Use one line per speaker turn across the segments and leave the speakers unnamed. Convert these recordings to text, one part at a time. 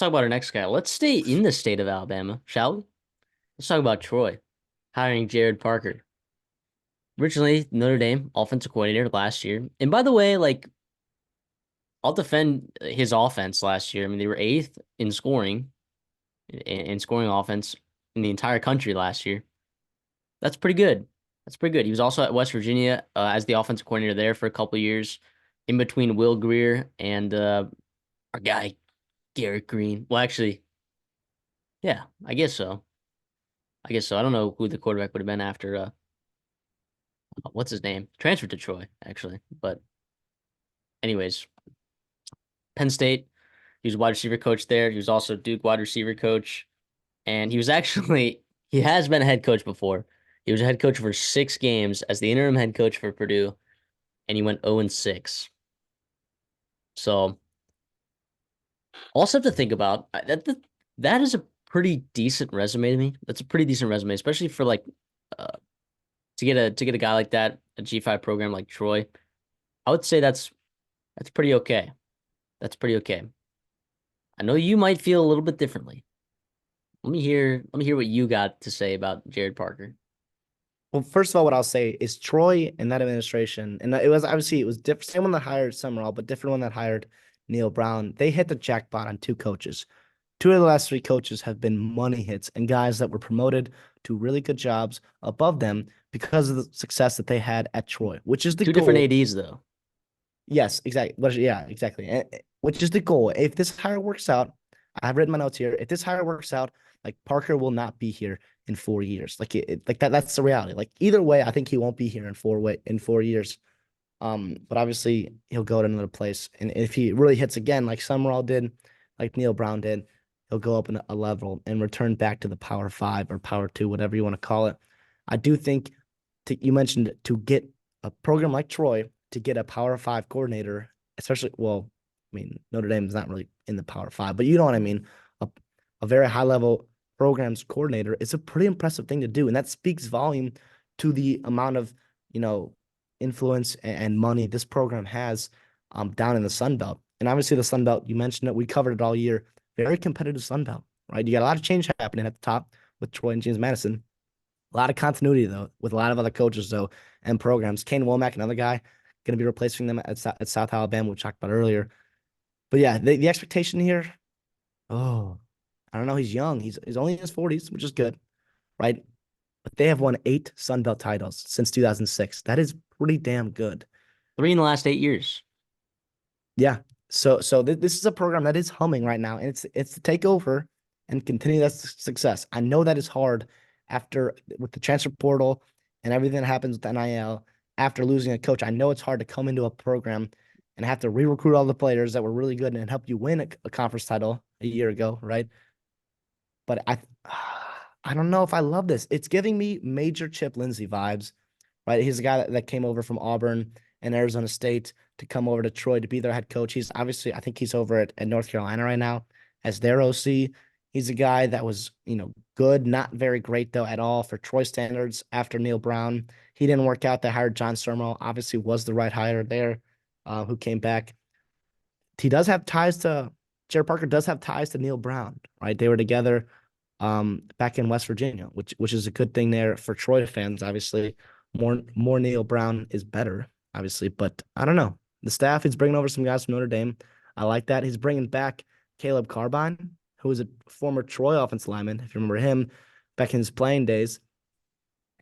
talk about our next guy. Let's stay in the state of Alabama, shall we? Let's talk about Troy hiring Gerad Parker. Originally, Notre Dame offensive coordinator last year. And by the way, I'll defend his offense last year. I mean, they were eighth in scoring, in scoring offense in the entire country last year. That's pretty good. That's pretty good. He was also at West Virginia as the offensive coordinator there for a couple of years, in between Will Greer and our guy Garrett Green. Well, actually, yeah, I guess so. I guess so. I don't know who the quarterback would have been after what's his name? Transferred to Troy, actually. But anyways, Penn State, he was wide receiver coach there. He was also Duke wide receiver coach. And he was actually he has been a head coach before. He was a head coach for 6 games as the interim head coach for Purdue, and he went 0-6. So also have to think about that is a pretty decent resume to me. That's a pretty decent resume, especially for uh, to get a guy like that, a G5 program like Troy. I would say that's pretty okay. That's pretty okay. I know you might feel a little bit differently. Let me hear what you got to say about Gerad Parker.
Well, first of all, what I'll say is Troy and that administration, and it was different. Same one that hired Summerall, but different one that hired Neil Brown. They hit the jackpot on two coaches. Two of the last three coaches have been money hits and guys that were promoted to really good jobs above them because of the success that they had at Troy, which is the
Two different
goal.
ADs though.
Yes, exactly. Yeah, exactly. Which is the goal. If this hire works out, I've written my notes here. If this hire works out, like Parker will not be here in 4 years. Like that's the reality. Like either way, I think he won't be here in 4 years. But obviously he'll go to another place. And if he really hits again, like Summerall did, like Neil Brown did, he'll go up in a level and return back to the Power Five or Power Two, whatever you want to call it. I do think you mentioned to get a program like Troy to get a Power Five coordinator, especially, well, I mean, Notre Dame is not really in the Power Five, but you know what I mean. A, a very high level programs coordinator is a pretty impressive thing to do. And that speaks volume to the amount of, you know, influence and money this program has down in the Sun Belt. And obviously the Sun Belt, you mentioned it, we covered it all year. Very competitive Sun Belt, right? You got a lot of change happening at the top with Troy and James Madison. A lot of continuity though, with a lot of other coaches though and programs. Kane Womack, another guy, going to be replacing them at South Alabama, we talked about earlier. But yeah, the expectation here, oh, I don't know. He's young. He's only in his 40s, which is good, right? But they have won 8 Sun Belt titles since 2006. That is pretty damn good.
3 in the last 8 years.
Yeah. This is a program that is humming right now, and it's to take over and continue that success. I know that is hard after with the transfer portal and everything that happens with NIL after losing a coach. I know it's hard to come into a program and have to re-recruit all the players that were really good and help you win a conference title a year ago, right? But I don't know if I love this. It's giving me major Chip Lindsey vibes, right? He's a guy that came over from Auburn and Arizona State to come over to Troy to be their head coach. He's obviously, I think he's over at North Carolina right now as their OC. He's a guy that was, good, not very great though at all for Troy standards after Neil Brown. He didn't work out. They hired John Summerall, obviously was the right hire there, who came back. He does have ties to Jared Parker does have ties to Neil Brown, right? They were together back in West Virginia, which is a good thing there for Troy fans. Obviously, more Neil Brown is better, obviously, but I don't know. The staff is bringing over some guys from Notre Dame. I like that. He's bringing back Caleb Carbine, who was a former Troy offensive lineman, if you remember him back in his playing days.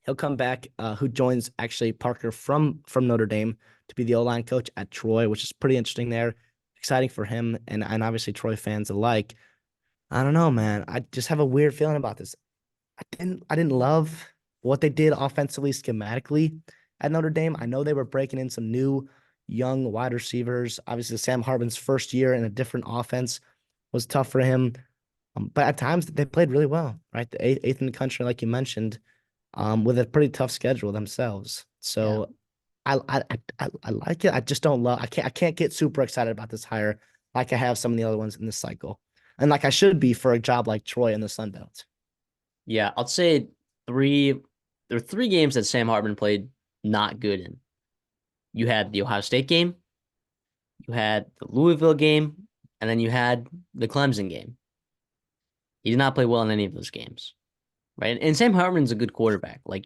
He'll come back, who joins actually Parker from Notre Dame to be the O-line coach at Troy, which is pretty interesting there. Exciting for him and obviously Troy fans alike. I don't know, man. I just have a weird feeling about this. I didn't love what they did offensively, schematically at Notre Dame. I know they were breaking in some new young wide receivers. Obviously, Sam Hartman's first year in a different offense was tough for him. But at times they played really well, right? The eighth in the country, like you mentioned, with a pretty tough schedule themselves.
Yeah.
So I like it. I just don't love. I can't get super excited about this hire like I have some of the other ones in this cycle, and like I should be for a job like Troy in the Sun Belt.
Yeah, I'd say three there are 3 games that Sam Hartman played not good in. You had the Ohio State game, you had the Louisville game, and then you had the Clemson game. He did not play well in any of those games, right? And Sam Hartman's a good quarterback. But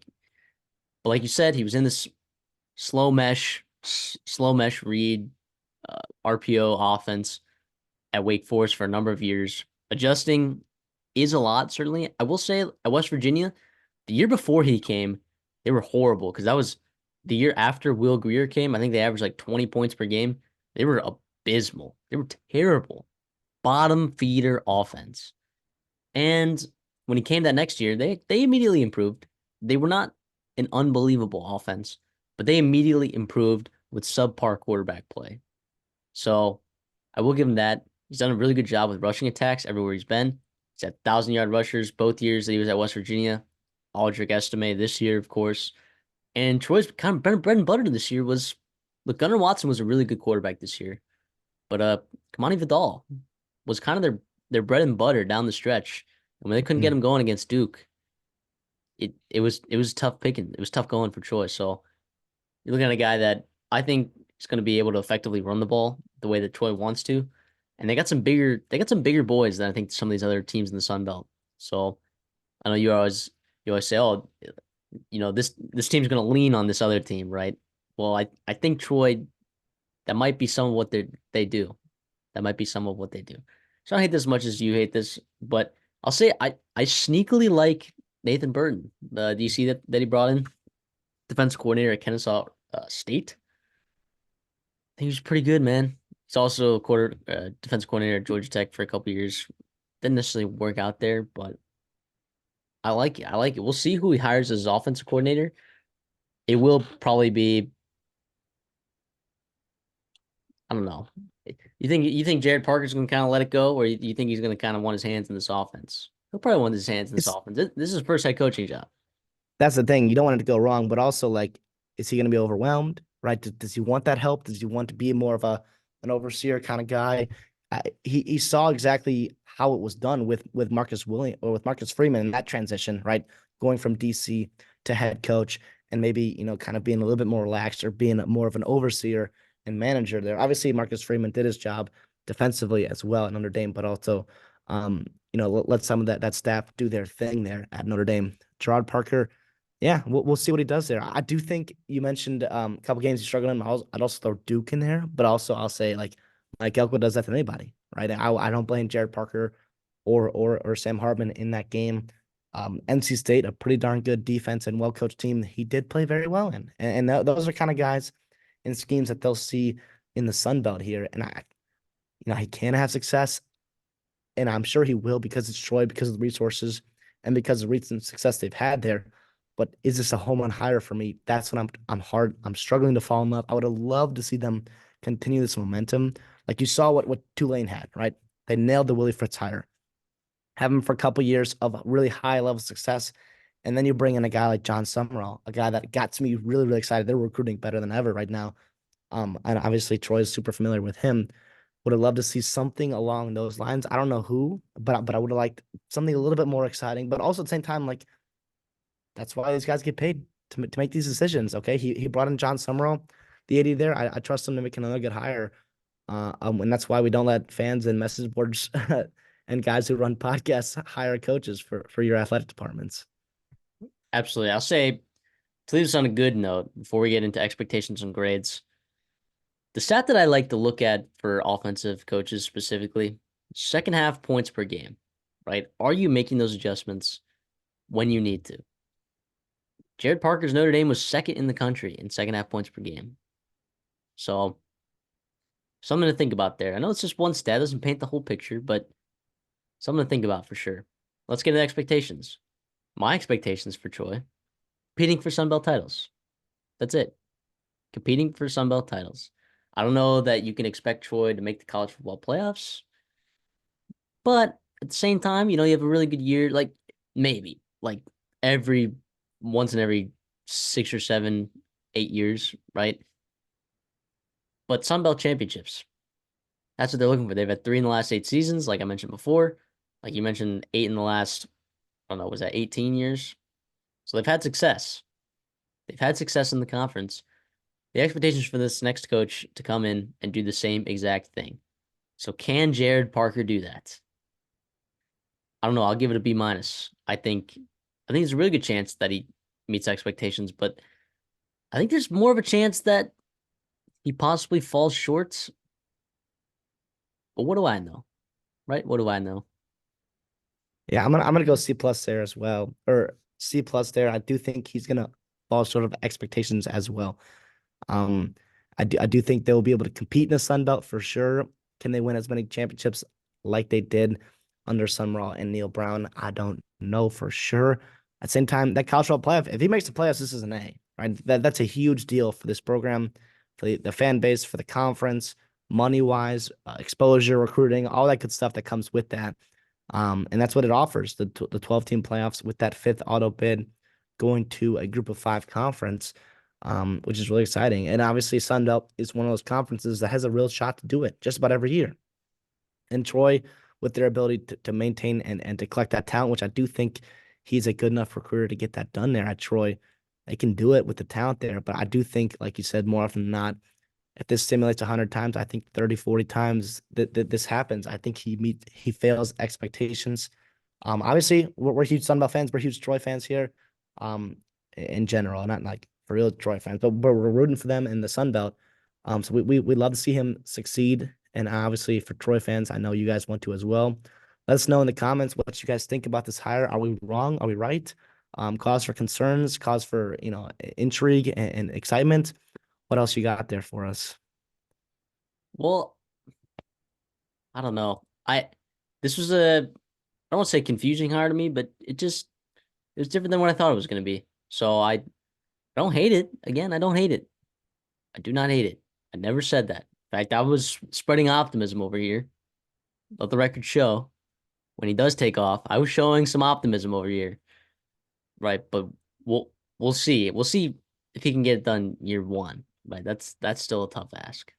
like you said, he was in this slow mesh read, RPO offense at Wake Forest for a number of years. Adjusting is a lot, certainly. I will say at West Virginia, the year before he came, they were horrible because that was the year after Will Greer came. I think they averaged like 20 points per game. They were abysmal. They were terrible. Bottom feeder offense. And when he came that next year, they immediately improved. They were not an unbelievable offense, but they immediately improved with subpar quarterback play. So I will give him that. He's done a really good job with rushing attacks everywhere he's been. He's had 1,000-yard rushers both years that he was at West Virginia. Aldrich Estime this year, of course. And Troy's kind of bread and butter this year was look, Gunnar Watson was a really good quarterback this year. But Kamani Vidal was kind of their bread and butter down the stretch. And when they couldn't get
Mm.
him going against Duke, it was tough picking. It was tough going for Troy. So you're looking at a guy that I think is going to be able to effectively run the ball the way that Troy wants to. And they got some bigger boys than I think some of these other teams in the Sun Belt. So I know you always say, oh, this team's going to lean on this other team, right? Well, I think Troy that might be some of what they do. That might be some of what they do. So I don't hate this as much as you hate this, but I'll say I sneakily like Nathan Burton. Do you see that he brought in defense coordinator at Kennesaw State? I think he was pretty good, man. He's also defense coordinator at Georgia Tech for a couple years. Didn't necessarily work out there, but I like it. I like it. We'll see who he hires as his offensive coordinator. It will probably be, I don't know. You think Gerad Parker's gonna kind of let it go, or you think he's gonna kind of want his hands in this offense? He'll probably want his hands in this
It's
offense. This is his first head coaching job.
That's the thing. You don't want it to go wrong, but also like, is he going to be overwhelmed? Right? Does he want that help? Does he want to be more of an overseer kind of guy? He saw exactly how it was done with Marcus William or with Marcus Freeman in that transition, right? Going from DC to head coach and maybe, kind of being a little bit more relaxed or being more of an overseer and manager there. Obviously, Marcus Freeman did his job defensively as well at Notre Dame, but also, let some of that staff do their thing there at Notre Dame. Gerad Parker, yeah, we'll see what he does there. I do think you mentioned a couple games he's struggling. I'd also throw Duke in there, but also I'll say like Mike Elko does that to anybody, right? I don't blame Gerad Parker or Sam Hartman in that game. NC State, a pretty darn good defense and well coached team. He did play very well in, and those are kind of guys in schemes that they'll see in the Sun Belt here. And he can have success, and I'm sure he will because it's Troy, because of the resources, and because of the recent success they've had there. But is this a home run hire for me? That's what I'm struggling to fall in love. I would have loved to see them continue this momentum. Like you saw what Tulane had, right? They nailed the Willie Fritz hire. Have him for a couple years of really high level success. And then you bring in a guy like John Summerall, a guy that got to me really, really excited. They're recruiting better than ever right now. And obviously Troy's super familiar with him. Would have loved to see something along those lines. I don't know who, but I would have liked something a little bit more exciting. But also at the same time, like that's why these guys get paid to make these decisions. Okay, he brought in John Summerall, the 80 there. I trust him to make another good hire. And that's why we don't let fans and message boards and guys who run podcasts hire coaches for your athletic departments.
Absolutely. I'll say to leave us on a good note before we get into expectations and grades. The stat that I like to look at for offensive coaches specifically, second half points per game, right? Are you making those adjustments when you need to? Gerad Parker's Notre Dame was second in the country in second half points per game. So something to think about there. I know it's just one stat, doesn't paint the whole picture, but something to think about for sure. Let's get into expectations. My expectations for Troy, competing for Sun Belt titles. That's it. Competing for Sun Belt titles. I don't know that you can expect Troy to make the college football playoffs, but at the same time, you have a really good year, like maybe, like every once in every 6 or 7, 8 years, right? But Sun Belt championships, that's what they're looking for. They've had 3 in the last 8 seasons, like I mentioned before. Like you mentioned, 8 in the last, I don't know, was that 18 years? So they've had success. They've had success in the conference. The expectations for this next coach to come in and do the same exact thing. So can Gerad Parker do that? I don't know. I'll give it a B minus. I think there's a really good chance that he meets expectations, but I think there's more of a chance that he possibly falls short. But what do I know, right? What do I know?
Yeah, I'm gonna go C plus there as well, or C plus there. I do think he's gonna fall short of expectations as well. Um, I do think they'll be able to compete in the Sun Belt for sure. Can they win as many championships like they did under Summerall and Neil Brown? I don't know for sure. At the same time, that college football playoff, if he makes the playoffs, this is an A, right? That's a huge deal for this program, for the fan base, for the conference, money wise, exposure, recruiting, all that good stuff that comes with that. And that's what it offers, the 12 team playoffs with that fifth auto bid going to a group of five conference, which is really exciting. And obviously, Sun Belt is one of those conferences that has a real shot to do it just about every year. And Troy, with their ability to maintain and to collect that talent, which I do think he's a good enough recruiter to get that done there at Troy, they can do it with the talent there. But I do think, like you said, more often than not, if this simulates 100 times, I think 30, 40 times that this happens. I think he fails expectations. Obviously, we're huge Sunbelt fans. We're huge Troy fans here, in general, not like for real Troy fans, but we're rooting for them in the Sun Belt. So we love to see him succeed. And obviously, for Troy fans, I know you guys want to as well. Let us know in the comments what you guys think about this hire. Are we wrong? Are we right? Cause for concerns, cause for intrigue and excitement. What else you got there for us?
Well, I don't know. This was a I don't want to say confusing hire to me, but it was different than what I thought it was going to be. So I don't hate it. Again, I don't hate it. I do not hate it. I never said that. In fact, I was spreading optimism over here. Let the record show when he does take off, I was showing some optimism over here. Right, but we'll see. We'll see if he can get it done year one. Right, that's still a tough ask.